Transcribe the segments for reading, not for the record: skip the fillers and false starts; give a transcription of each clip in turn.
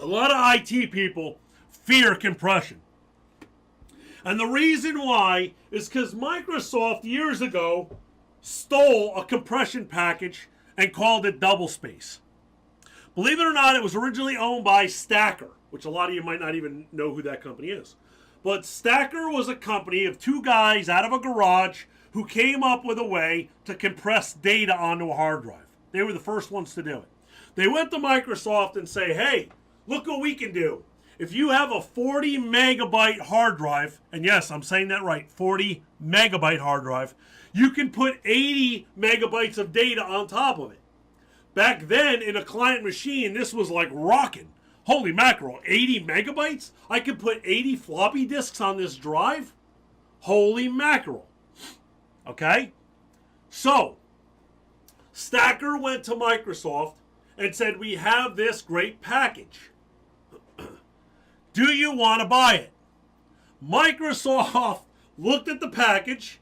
A lot of IT people fear compression. And the reason why is because Microsoft years ago stole a compression package and called it doublespace. Believe it or not, it was originally owned by Stacker, which a lot of you might not even know who that company is. But Stacker was a company of two guys out of a garage who came up with a way to compress data onto a hard drive. They were the first ones to do it. They went to Microsoft and say, hey, look what we can do. If you have a 40 megabyte hard drive, and yes, I'm saying that right, 40 megabyte hard drive, you can put 80 megabytes of data on top of it. Back then, in a client machine, this was like rocking. Holy mackerel, 80 megabytes? I could put 80 floppy disks on this drive? Holy mackerel. Okay? So, Stacker went to Microsoft and said, we have this great package. Do you want to buy it? Microsoft looked at the package,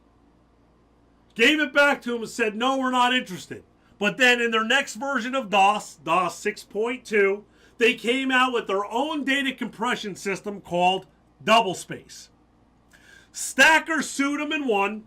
gave it back to him and said, no, we're not interested. But then in their next version of DOS 6.2, they came out with their own data compression system called doublespace. Stacker sued them and won,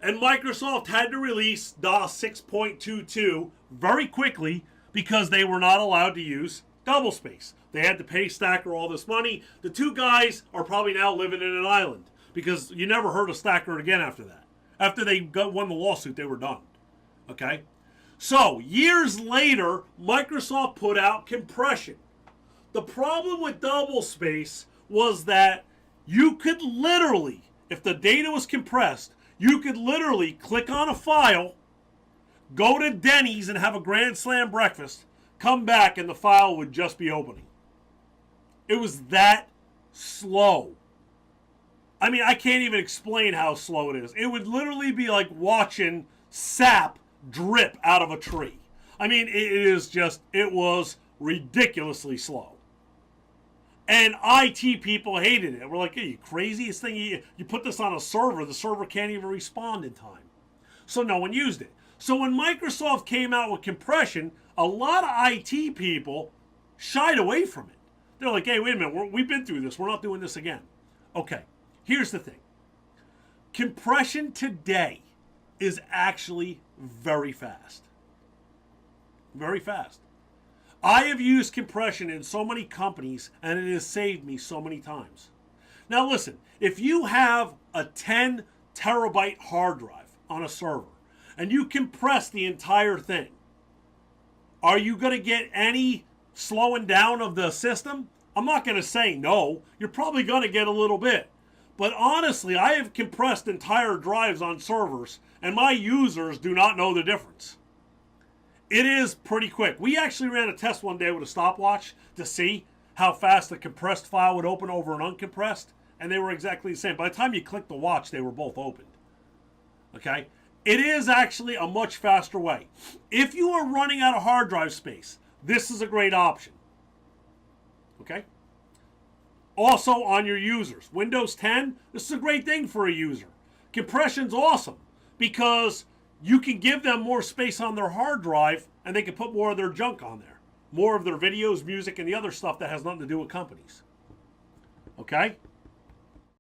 and Microsoft had to release DOS 6.22 very quickly because they were not allowed to use doublespace. They had to pay Stacker all this money. The two guys are probably now living in an island because you never heard of Stacker again after that. After they won the lawsuit, they were done. Okay? So, years later, Microsoft put out compression. The problem with doublespace was that you could literally, if the data was compressed, you could literally click on a file, go to Denny's and have a Grand Slam breakfast, come back and the file would just be opening. It was that slow. I mean, I can't even explain how slow it is. It would literally be like watching sap drip out of a tree. I mean, it was ridiculously slow. And IT people hated it. We're like, hey, you crazy? This thing, you put this on a server, the server can't even respond in time. So no one used it. So when Microsoft came out with compression, a lot of IT people shied away from it. They're like, hey, wait a minute, we've been through this. We're not doing this again. Okay, here's the thing. Compression today is actually very fast. Very fast. I have used compression in so many companies, and it has saved me so many times. Now listen, if you have a 10 terabyte hard drive on a server, and you compress the entire thing, are you going to get any slowing down of the system? I'm not going to say no. You're probably going to get a little bit. But honestly, I have compressed entire drives on servers, and my users do not know the difference. It is pretty quick. We actually ran a test one day with a stopwatch to see how fast the compressed file would open over an uncompressed, and they were exactly the same. By the time you clicked the watch, they were both opened. Okay? It is actually a much faster way. If you are running out of hard drive space, this is a great option. Okay? Also on your users. Windows 10, this is a great thing for a user. Compression's awesome because you can give them more space on their hard drive and they can put more of their junk on there. More of their videos, music, and the other stuff that has nothing to do with companies. Okay?